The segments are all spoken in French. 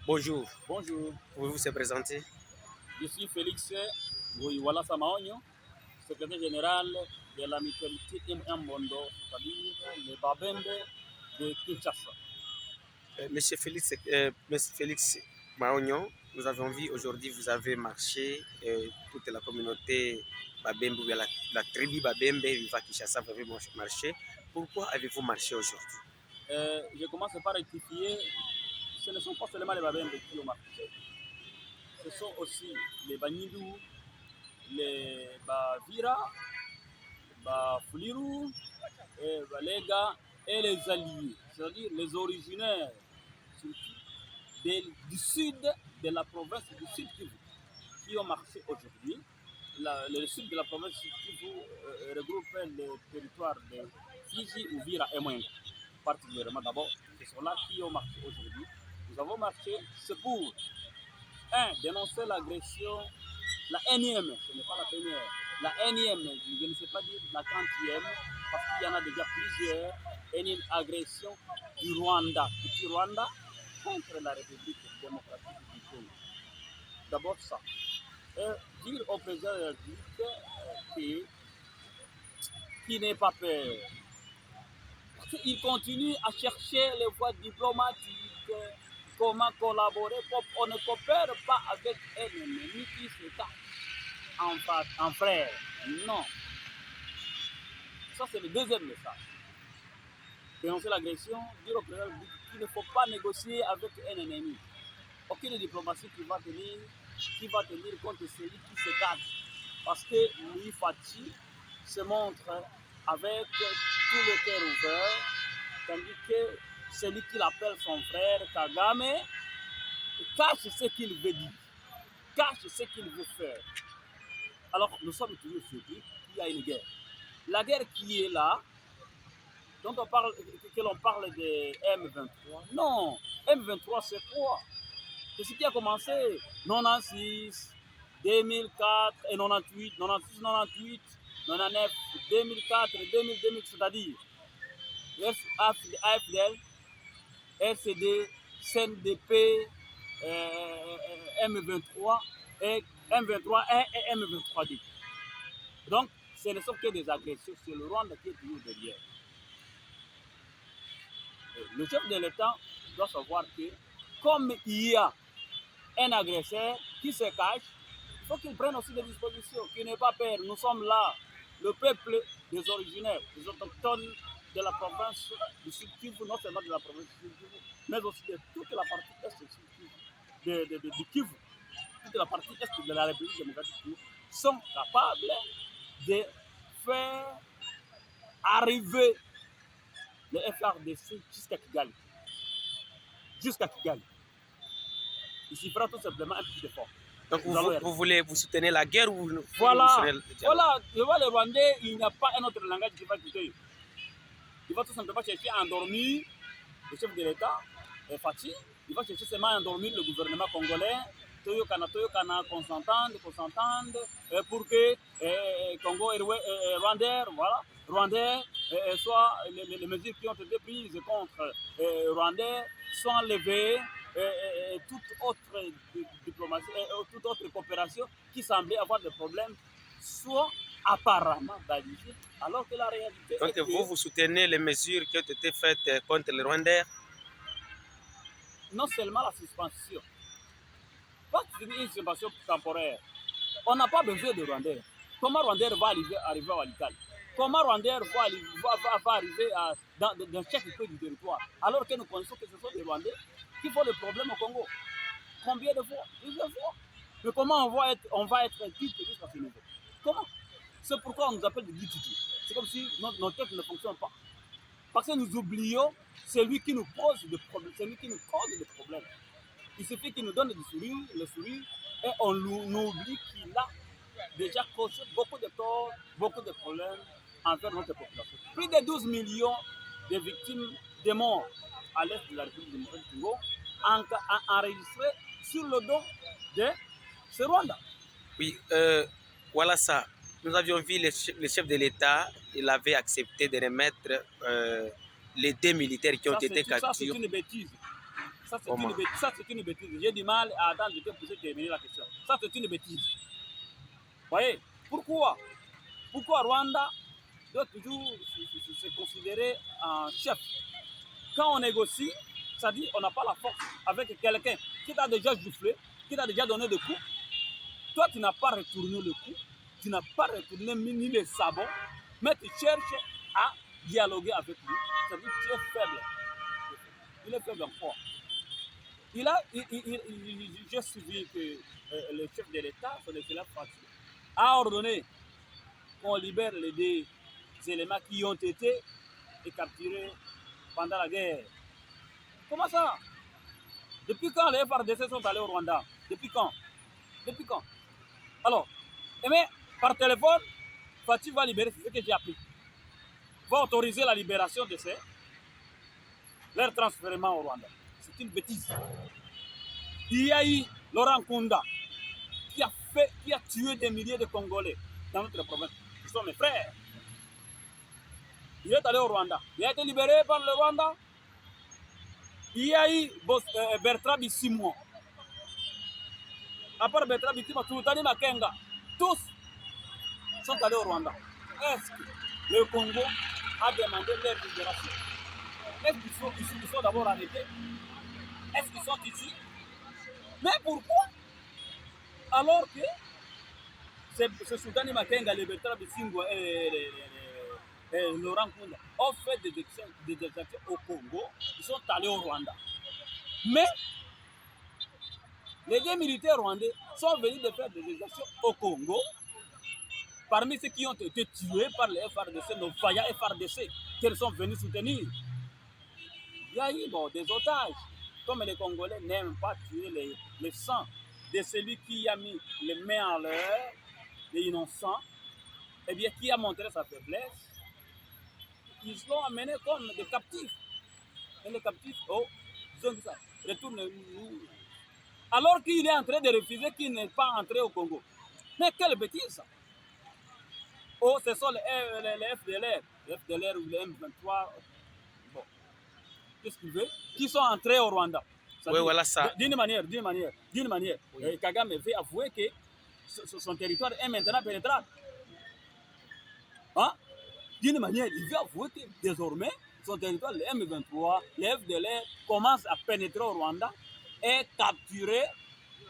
Bonjour, Bonjour, pouvez-vous se présenter? je suis Félix Wala Samaogno, secrétaire général de la mutualité Mbondo, c'est-à-dire les Babembe de Kinshasa. Monsieur Félix Maognon, nous avons vu aujourd'hui, vous avez marché, toute la communauté Babembe, ou bien la tribu Babembe, Viva Kinshasa, vous avez marché. Pourquoi avez-vous marché aujourd'hui? Je commence par rectifier, ce ne sont pas seulement les Babembe qui ont marché, ce sont aussi les Banidou, les Bavira, Bafuliru, et Balega et les alliés, c'est-à-dire les originaires du sud de la province du Sud Kivu qui ont marché aujourd'hui. Le sud de la province du Sud Kivu regroupe le territoire de Fiji, Uvira et Mwenga, particulièrement d'abord. Ce sont là qui ont marché aujourd'hui. Nous avons marché, c'est pour, un, dénoncer l'agression, la énième, ce n'est pas la première, la énième, je ne sais pas dire la 30e, parce qu'il y en a déjà plusieurs, énième agression du Rwanda, du Rwanda contre la République démocratique du Congo. D'abord ça. Et dire au président de la République qu'il n'ait pas peur. Parce qu'il continue à chercher les voies diplomatiques, comment collaborer. On ne coopère pas avec un ennemi qui se cache en frère. Non. Ça, c'est le deuxième message. Dénoncer l'agression, dire au président de la République qu'il ne faut pas négocier avec un ennemi. Aucune diplomatie qui va tenir compte de celui qui se cache. Parce que Louis Fati se montre avec tout le cœur ouvert, tandis que celui qui l'appelle son frère, Kagame, cache ce qu'il veut dire, cache ce qu'il veut faire. Alors nous sommes toujours surpris qu'il y a une guerre. La guerre qui est là, dont on parle, que l'on parle de M23, non, M23 c'est quoi? C'est ce qui a commencé 96, 2004 et 98, 96, 98, 99, 2004, 2000, 2000, c'est-à-dire AFDL, RCD, CNDP, M23 et M23 et M23D. Donc, ce ne sont que des agressions. C'est le Rwanda qui est toujours derrière. Le chef de l'État doit savoir que, comme il y a un agresseur qui se cache, il faut qu'il prenne aussi des dispositions, qu'il n'ait pas peur. Nous sommes là, le peuple des originaires, des autochtones de la province du Sud Kivu, non seulement de la province du Sud Kivu, mais aussi de toute la partie est du Sud Kivu, du Kivu, toute la partie est de la République démocratique du Kivu, sont capables de faire arriver le FRDC jusqu'à Kigali. Jusqu'à Kigali. Il suffira tout simplement un petit effort. Donc vous soutenez la guerre ou vous voilà, soutenez le dialogue? Voilà, devant les Rwandais, il n'y a pas un autre langage qui va quitter. Il va tout simplement chercher à endormir le chef de l'État, Fatih. Il va chercher seulement à endormir le gouvernement congolais. Toyokana, qu'on s'entende, pour que Congo et Rwandais, voilà, Rwandais, soit les mesures qui ont été prises contre Rwandais sont enlevées. Toute autre diplomatie, toute autre coopération qui semblait avoir des problèmes, soit apparemment balisée, alors que la réalité donc, est que vous soutenez les mesures qui ont été faites contre les Rwandais? non seulement la suspension, pas une suspension temporaire. On n'a pas besoin de Rwandais. Comment Rwandais va arriver à Walikale? Comment Rwandais va arriver dans chaque coin du territoire? Alors que nous connaissons que ce sont des Rwandais qui font le problème au Congo. Combien de fois? Plusieurs fois. Mais comment on va être dupe jusqu'à ce niveau? Comment? C'est pourquoi on nous appelle des dututu. C'est comme si notre tête ne fonctionne pas. Parce que nous oublions celui qui nous pose des problèmes, celui qui nous cause des problèmes. Il suffit qu'il nous donne le sourire, et on oublie qu'il a déjà causé beaucoup de torts, beaucoup de problèmes envers notre population. Plus de 12 millions de victimes de morts à l'est de la République démocratique du Congo enregistrées sur le dos de ce Rwanda. Oui, voilà ça. Nous avions vu le chef de l'État, il avait accepté de remettre les deux militaires qui ont été capturés. Ça, c'est une bêtise. Ça, c'est une bêtise. J'ai du mal à attendre de te pousser terminer la question. Ça, c'est une bêtise. Vous voyez? Pourquoi Rwanda doit toujours se considérer un chef? Quand on négocie, ça dit on n'a pas la force avec quelqu'un qui t'a déjà joufflé, qui t'a déjà donné des coups. Toi, tu n'as pas retourné le coup, tu n'as pas retourné ni les sabots, mais tu cherches à dialoguer avec lui. Ça dit tu es faible. Il est faible encore. J'ai suivi que le chef de l'État, son excellence Fatih, a ordonné qu'on libère les deux éléments qui ont été capturés pendant la guerre. Comment ça? Depuis quand les FARDC sont allés au Rwanda? Depuis quand? Alors, mais par téléphone, Fatih va libérer, c'est ce que j'ai appris. Va autoriser la libération de leur transfèrement au Rwanda. C'est une bêtise. Il y a eu Laurent Kunda qui a tué des milliers de Congolais dans notre province. Ils sont mes frères. Il est allé au Rwanda. Il a été libéré par le Rwanda. Il y a eu Bertrand Bisimwa. À part Bertrand Bisimwa, Toutani Makenga, tous sont allés au Rwanda. Est-ce que le Congo a demandé leur libération? Est-ce qu'ils sont d'abord arrêtés? Est-ce qu'ils sont ici? Mais pourquoi? Alors que ce Toutani Makenga, le Bertrand Bisimwa et Laurent Kunda ont fait des exactions au Congo, ils sont allés au Rwanda. Mais les deux militaires rwandais sont venus de faire des exactions au Congo. Parmi ceux qui ont été tués par les FARDC, nos vaillants FARDC, qu'ils sont venus soutenir. Il y a eu des otages. Comme les Congolais n'aiment pas tuer le sang de celui qui a mis les mains en l'air, les innocents, et bien qui a montré sa faiblesse, ils l'ont amené comme des captifs. Et les captifs, disons ça, retournent. Alors qu'il est en train de refuser qu'il n'est pas entré au Congo. Mais quelle bêtise ça! Ce sont les FDLR ou les M23, bon, qu'est-ce qu'il veut, qui sont entrés au Rwanda. Oui, voilà ça. D'une manière. Oui. Kagame veut avouer que son territoire est maintenant pénétrable. Hein? D'une manière, il veut avouer que désormais, son territoire, les M23, les FDLR, commencent à pénétrer au Rwanda et capturer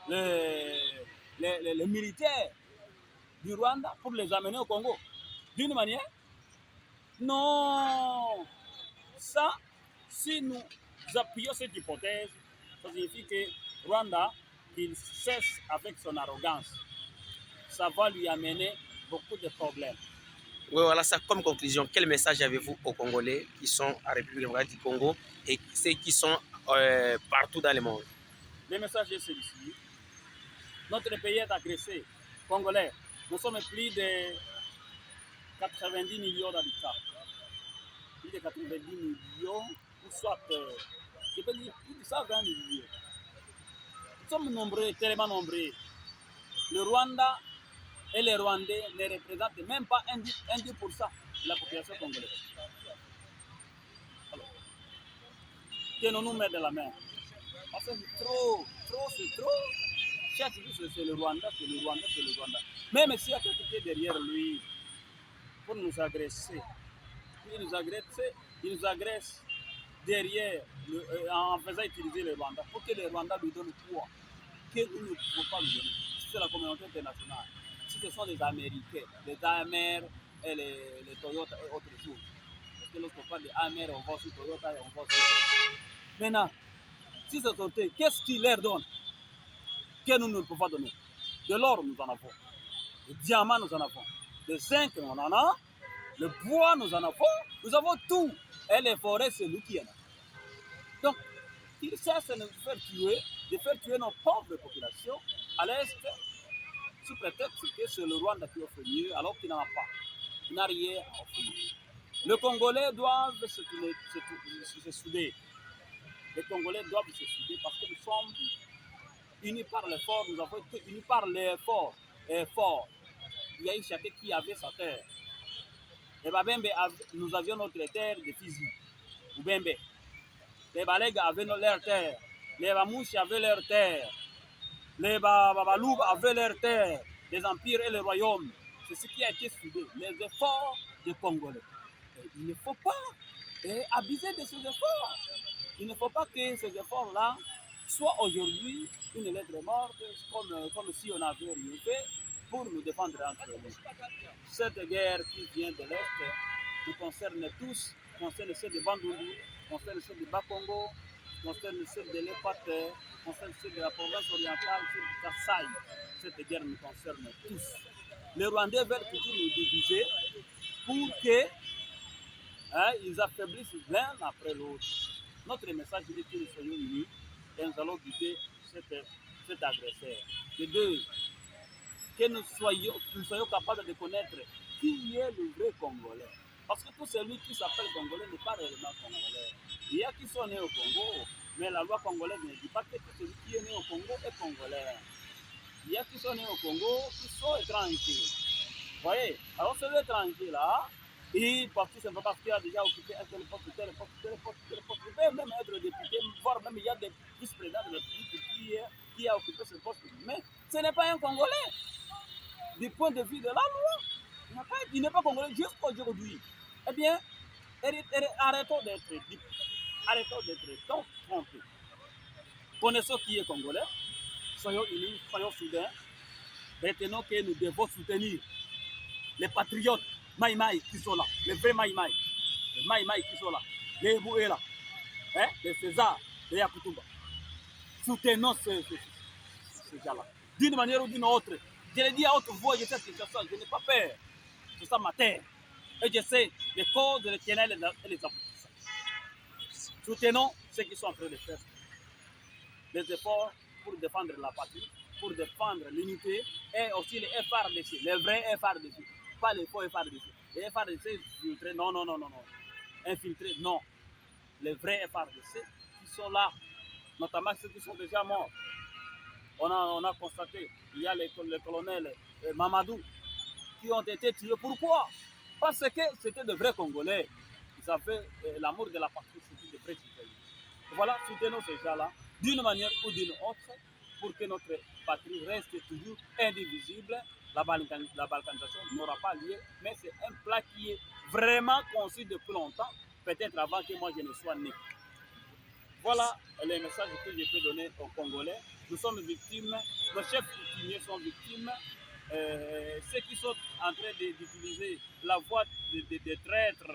les militaires du Rwanda pour les amener au Congo. D'une manière? Non. Ça, si nous appuyons cette hypothèse, ça signifie que Rwanda, qu'il cesse avec son arrogance. Ça va lui amener beaucoup de problèmes. Oui, voilà ça. Comme conclusion, quel message avez-vous aux Congolais qui sont à République démocratique du Congo et ceux qui sont partout dans le monde? Le message est celui-ci. Notre pays est agressé. Congolais, nous sommes plus de 90 millions d'habitants. Plus de 90 millions, ou soit, je peux dire, plus de 120 millions. Nous sommes nombreux, tellement nombreux. Le Rwanda et les Rwandais ne représentent même pas 1% de la population congolaise. Alors, tenons-nous mettre de la main. Parce que c'est trop. Chaque jour, c'est le Rwanda. Même s'il y a quelqu'un qui est derrière lui pour nous agresser, il nous agresse derrière, en faisant utiliser le Rwanda, pour que le Rwanda lui donne quoi que nous ne pouvons pas lui donner. Si c'est la communauté internationale, si ce sont les Américains, les AMR et les Toyota et autres choses. Parce que lorsqu'on parle des AMR, on va sur Toyota et on va sur... Maintenant, si c'est sauté, qu'est-ce qu'ils leur donnent que nous ne pouvons pas donner? De l'or, nous en avons. Le diamant, nous en avons. Le zinc, on en a. Le bois, nous en avons. Nous avons tout. Et les forêts, c'est nous qui en avons. Donc, ils cessent de nous faire tuer nos pauvres populations à l'Est, sous prétexte que c'est le Rwanda qui offre mieux, alors qu'il n'en a pas. Il n'a rien à offrir. Les Congolais doivent se souder. Les Congolais doivent se souder parce que nous sommes unis par l'effort, nous avons été unis par l'effort. Il y a eu chacun qui avait sa terre. Les Babembe, nous avions notre terre de Fizi. Les Balega avaient leur terre les Bamouches avaient leurs terres, les Babaloubs avaient leurs terres, les empires et les royaumes. C'est ce qui a été soudé, les efforts des Congolais. Et il ne faut pas abuser de ces efforts. Il ne faut pas que ces efforts-là soient aujourd'hui une lettre morte, comme si on avait rien fait pour nous défendre entre nous. Cette guerre qui vient de l'Est nous concerne tous, concerne ceux de Bandundu, concerne ceux de Bakongo, concerne ceux de l'Équateur, concerne ceux de la province orientale, ceux de Kassai. Cette guerre nous concerne tous. Les Rwandais veulent toujours nous diviser pour que ils affaiblissent l'un après l'autre. Notre message est que nous soyons unis et nous allons buter cet agresseur. De deux, que nous soyons capables de connaître qui est le vrai Congolais. Parce que tout celui qui s'appelle Congolais n'est pas réellement Congolais. Il y a qui sont nés au Congo, mais la loi congolaise ne dit pas que tout celui qui est né au Congo est Congolais. Il y a qui sont nés au Congo qui sont étrangers. Vous voyez? Alors ces étrangers-là, parce que c'est pas parce qu'il a déjà occupé un tel poste, tel poste, tel poste, tel poste. Il peut même être député, voire même il y a des vice-présidents de la République qui a occupé ce poste. Mais ce n'est pas un Congolais. Du point de vue de la loi, il n'est pas Congolais jusqu'aujourd'hui. Eh bien, arrêtons d'être dupes. Arrêtons d'être tant trompés. Connaissons qui est Congolais. Soyons unis, soyons soudains. Retenons que nous devons soutenir les patriotes Maïmaï qui sont là, les vrais Maïmaï, les Maïmaï qui sont là, les Ebouéla, les César, les Yakutumba. Soutenons ces gens-là. D'une manière ou d'une autre. Je l'ai dit à haute voix, je sais ce que je n'ai pas peur. C'est ça ma terre. Et je sais les causes, les ténèbres et les aboutissants. Soutenons ceux qui sont en train de faire des efforts pour défendre la patrie, pour défendre l'unité et aussi les FRDC, les vrais FRDC, pas les faux FRDC. Les FRDC infiltrés, non. Infiltrés, non. Les vrais FRDC qui sont là, notamment ceux qui sont déjà morts. On a constaté, il y a les colonels Mamadou qui ont été tués. Pourquoi? Parce que c'était de vrais Congolais. Ils avaient l'amour de la patrie, c'était de vrais citoyens. Voilà, soutenons ces gens-là d'une manière ou d'une autre pour que notre patrie reste toujours indivisible. La balkanisation n'aura pas lieu, mais c'est un plat qui est vraiment conçu depuis longtemps, peut-être avant que moi je ne sois né. Voilà les messages que je peux donner aux Congolais. Nous sommes victimes, nos chefs coutumiers sont victimes. Ceux qui sont en train d'utiliser la voie des traîtres,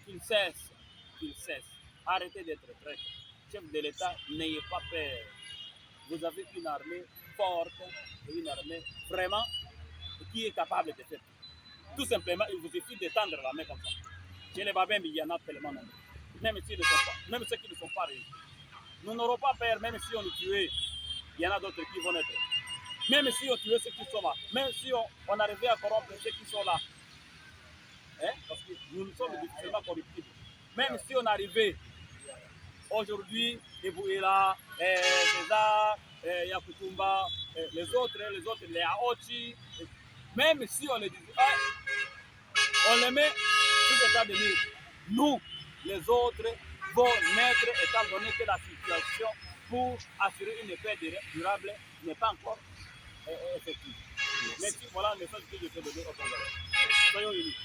qu'ils cessent. Arrêtez d'être traîtres. Chef de l'État, n'ayez pas peur. Vous avez une armée forte, une armée vraiment qui est capable de faire. Tout simplement, il vous suffit de tendre la main comme ça. Chez les Babins, il y en a tellement nombreux. Même ceux qui ne sont pas réunis. Nous n'aurons pas peur, même si on nous tue, il y en a d'autres qui vont être. Même si on tue ceux qui sont là, même si on arrivait à corrompre ceux qui sont là, parce que nous sommes difficilement corruptibles. Même si on arrivait aujourd'hui, Ebouéla, César, Yakutumba, les autres, les Aochi, même si on les disait, on les met sous état de mise. Nous, les autres, vont naître étant donné que la situation pour assurer une paix durable n'est pas encore effective. Merci, voilà le message que je peux donner au Congolais. Soyons unis.